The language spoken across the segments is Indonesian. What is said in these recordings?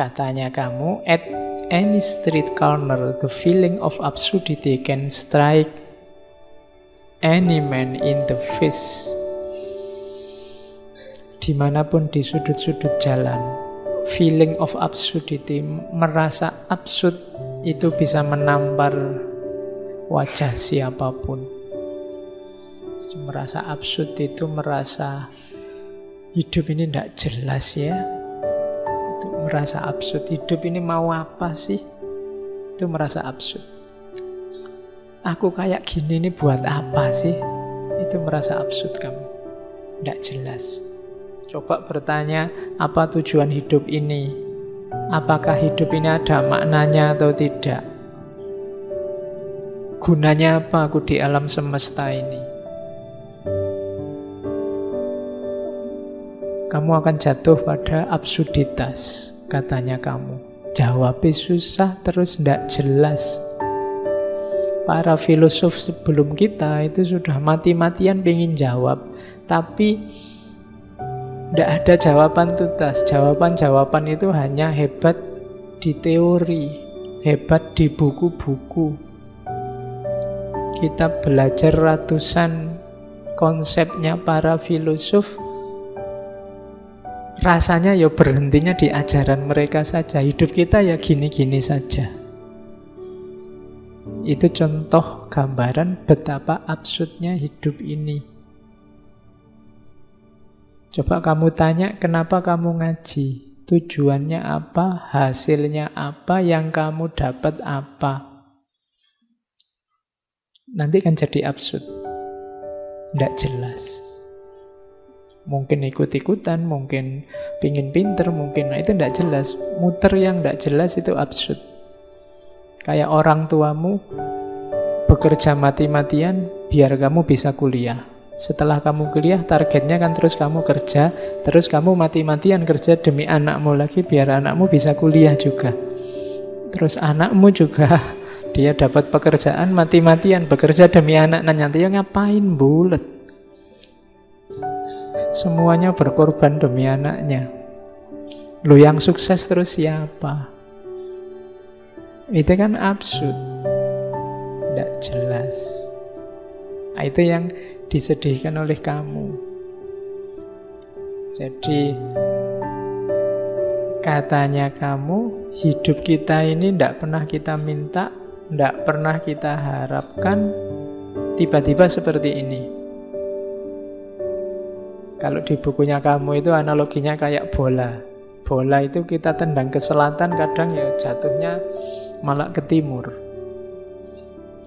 Katanya kamu, at any street corner, the feeling of absurdity can strike any man in the face. Dimanapun di sudut-sudut jalan, feeling of absurdity, merasa absurd, itu bisa menampar wajah siapapun. Merasa absurd itu merasa hidup ini tidak jelas ya. Itu merasa absurd, hidup ini mau apa sih? Itu merasa absurd. Aku kayak gini ini buat apa sih? Itu merasa absurd kamu. Tidak jelas. Coba bertanya, apa tujuan hidup ini? Apakah hidup ini ada maknanya atau tidak? Gunanya apa aku di alam semesta ini? Kamu akan jatuh pada absurditas, katanya kamu. Jawabnya susah, terus tidak jelas. Para filosof sebelum kita itu sudah mati-matian pengen jawab, tapi tidak ada jawaban tuntas. Jawaban-jawaban itu hanya hebat di teori, hebat di buku-buku. Kita belajar ratusan konsepnya para filosof, rasanya ya berhentinya di ajaran mereka saja. Hidup kita ya gini-gini saja. Itu contoh gambaran betapa absurdnya hidup ini. Coba kamu tanya, kenapa kamu ngaji? Tujuannya apa? Hasilnya apa? Yang kamu dapat apa? Nanti kan jadi absurd. Tidak jelas. Mungkin ikut-ikutan, mungkin pingin pinter, mungkin itu tidak jelas. Muter yang tidak jelas itu absurd. Kayak orang tuamu bekerja mati-matian biar kamu bisa kuliah. Setelah kamu kuliah, targetnya kan terus kamu kerja, terus kamu mati-matian kerja demi anakmu lagi, biar anakmu bisa kuliah juga. Terus anakmu juga, dia dapat pekerjaan, mati-matian bekerja demi anak. Nah nanti ya ngapain bulet? Semuanya berkorban demi anaknya. Loh yang sukses terus siapa? Itu kan absurd. Tidak jelas. Nah, itu yang disedihkan oleh kamu. Jadi katanya kamu, hidup kita ini tidak pernah kita minta, tidak pernah kita harapkan, tiba-tiba seperti ini. Kalau di bukunya kamu itu analoginya kayak bola. Bola itu kita tendang ke selatan, kadang ya jatuhnya malah ke timur.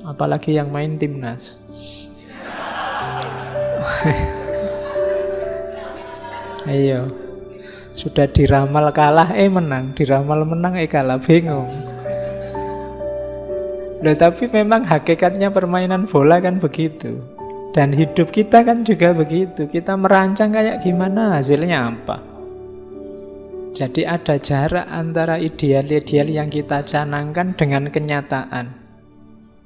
Apalagi yang main timnas. Ayo, sudah diramal kalah, menang. Diramal menang, kalah, bingung. Loh, tapi memang hakikatnya permainan bola kan begitu. Dan hidup kita kan juga begitu. Kita merancang kayak gimana, hasilnya apa. Jadi ada jarak antara ideal-ideal yang kita canangkan dengan kenyataan.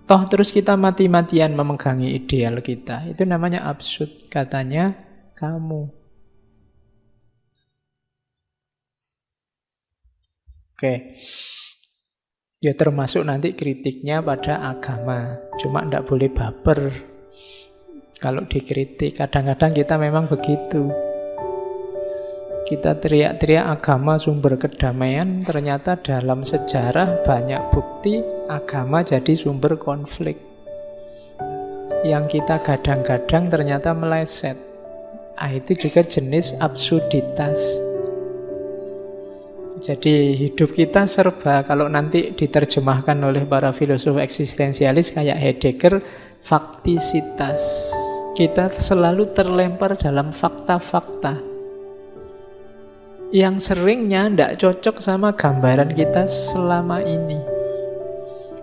Toh terus kita mati-matian memegangi ideal kita. Itu namanya absurd, katanya kamu. Oke. Ya termasuk nanti kritiknya pada agama. Cuma tidak boleh baper kalau dikritik. Kadang-kadang kita memang begitu. Kita teriak-teriak agama sumber kedamaian, ternyata dalam sejarah banyak bukti agama jadi sumber konflik. Yang kita gadang-gadang ternyata meleset. Itu juga jenis absurditas. Jadi hidup kita serba, kalau nanti diterjemahkan oleh para filosof eksistensialis kayak Heidegger, faktisitas. Kita selalu terlempar dalam fakta-fakta yang seringnya tidak cocok sama gambaran kita selama ini.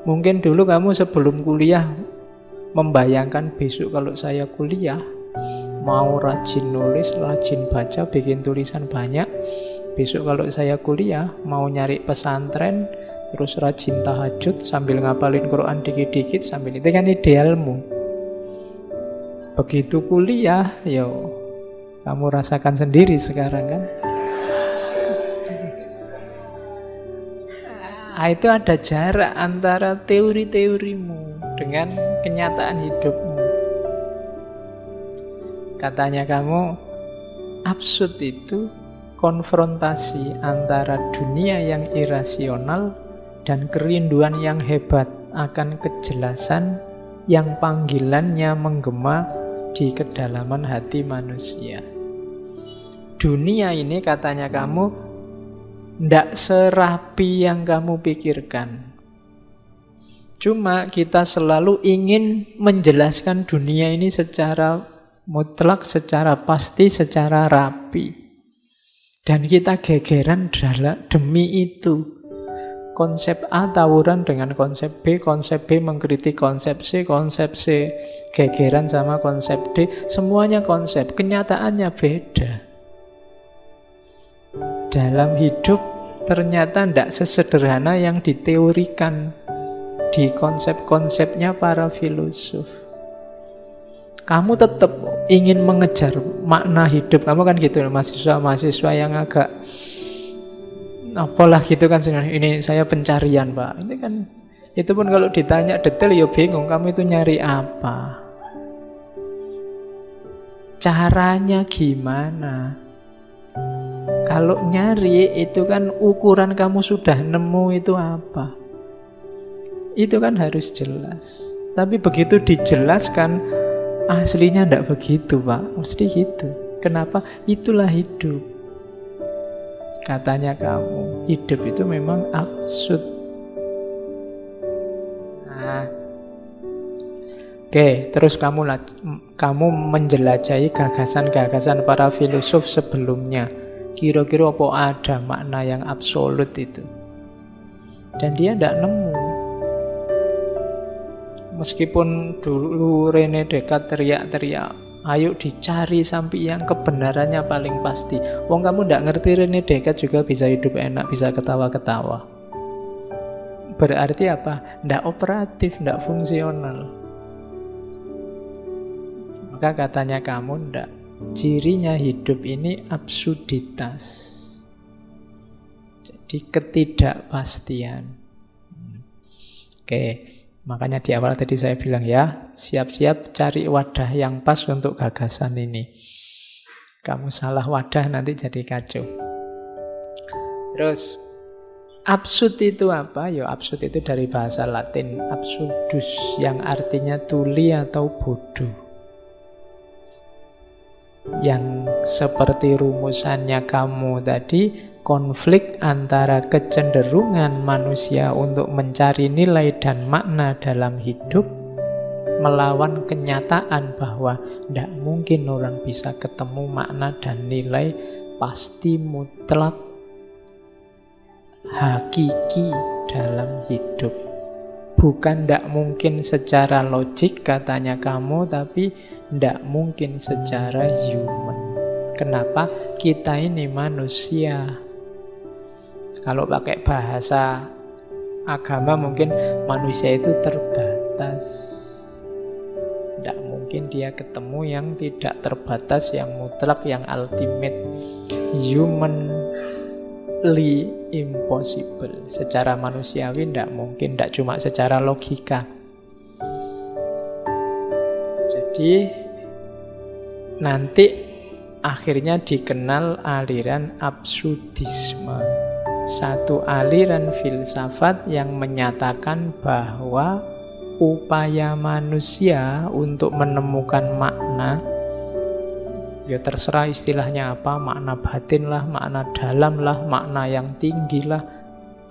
Mungkin dulu kamu sebelum kuliah membayangkan besok kalau saya kuliah mau rajin nulis, rajin baca, bikin tulisan banyak. Besok kalau saya kuliah mau nyari pesantren, terus rajin tahajud sambil ngapalin Quran dikit-dikit, sambil itu kan idealmu. Begitu kuliah, yo kamu rasakan sendiri sekarang kan. Itu ada jarak antara teori-teorimu dengan kenyataan hidupmu. Katanya kamu, absurd itu konfrontasi antara dunia yang irasional dan kerinduan yang hebat akan kejelasan yang panggilannya menggema di kedalaman hati manusia. Dunia ini, katanya kamu, ndak serapi yang kamu pikirkan. Cuma kita selalu ingin menjelaskan dunia ini secara mutlak, secara pasti, secara rapi. Dan kita gegeran demi itu. Konsep A tawuran dengan konsep B mengkritik konsep C gegeran sama konsep D. Semuanya konsep, kenyataannya beda. Dalam hidup ternyata tidak sesederhana yang diteorikan di konsep-konsepnya para filosof. Kamu tetap ingin mengejar makna hidup. Kamu kan gitu, mahasiswa-mahasiswa yang agak apalah gitu kan, ini saya pencarian Pak. Ini kan, itu pun kalau ditanya detail ya bingung, kamu itu nyari apa? Caranya gimana? Kalau nyari itu kan ukuran kamu sudah nemu itu apa? Itu kan harus jelas. Tapi begitu dijelaskan, aslinya tidak begitu Pak. Mesti gitu. Kenapa? Itulah hidup. Katanya kamu, hidup itu memang absurd. Nah, oke, terus kamu menjelajahi gagasan-gagasan para filosof sebelumnya. Kira-kira apa ada makna yang absolut itu? Dan dia tidak nemu. Meskipun dulu René Descartes teriak-teriak, ayo dicari sampai yang kebenarannya paling pasti. Wong kamu tidak ngerti René Descartes juga bisa hidup enak, bisa ketawa-ketawa. Berarti apa? Tidak operatif, tidak fungsional. Maka katanya kamu tidak. Cirinya hidup ini absurditas. Jadi ketidakpastian. Oke, makanya di awal tadi saya bilang ya, siap-siap cari wadah yang pas untuk gagasan ini. Kamu salah wadah nanti jadi kacau. Terus, absurd itu apa? Ya, absurd itu dari bahasa Latin absurdus, yang artinya tuli atau bodoh. Yang seperti rumusannya kamu tadi, konflik antara kecenderungan manusia untuk mencari nilai dan makna dalam hidup melawan kenyataan bahwa tidak mungkin orang bisa ketemu makna dan nilai pasti mutlak hakiki dalam hidup. Bukan tidak mungkin secara logik katanya kamu, tapi tidak mungkin secara human. Kenapa? Kita ini manusia. Kalau pakai bahasa agama mungkin manusia itu terbatas. Tidak mungkin dia ketemu yang tidak terbatas, yang mutlak, yang ultimate. Humanly impossible. Secara manusiawi tidak mungkin, tidak cuma secara logika. Jadi nanti akhirnya dikenal aliran absurdisme. Satu aliran filsafat yang menyatakan bahwa upaya manusia untuk menemukan makna, ya terserah istilahnya apa, makna batin lah, makna dalam lah, makna yang tinggi lah,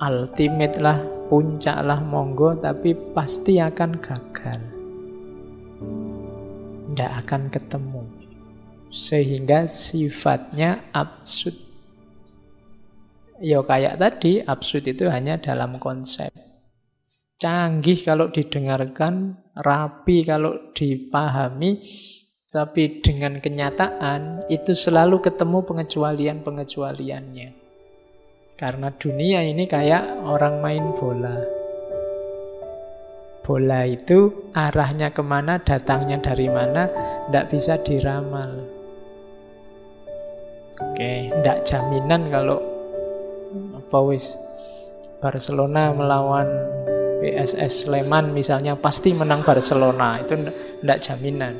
ultimate lah, puncak lah, monggo, tapi pasti akan gagal. Tidak akan ketemu. Sehingga sifatnya absurd. Ya kayak tadi, absurd itu hanya dalam konsep. Canggih kalau didengarkan, rapi kalau dipahami, tapi dengan kenyataan itu selalu ketemu pengecualian-pengecualiannya. Karena dunia ini kayak orang main bola. Bola itu arahnya kemana, datangnya dari mana, tidak bisa diramal. Oke, tidak jaminan kalau Barcelona melawan PSS Sleman misalnya, pasti menang Barcelona. Itu tidak jaminan.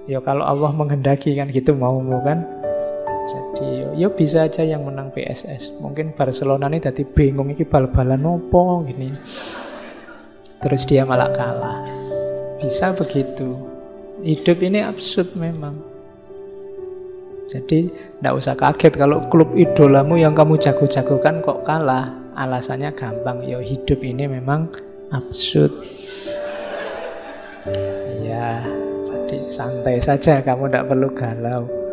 Ya kalau Allah menghendaki kan gitu mau kan. Jadi ya bisa aja yang menang PSS. Mungkin Barcelona ini tadi bingung iki bal-balan opo gini. Terus dia malah kalah. Bisa begitu. Hidup ini absurd memang. Jadi tidak usah kaget kalau klub idolamu yang kamu jago-jagokan kok kalah. Alasannya gampang, ya hidup ini memang absurd. Ya, jadi santai saja, kamu tidak perlu galau.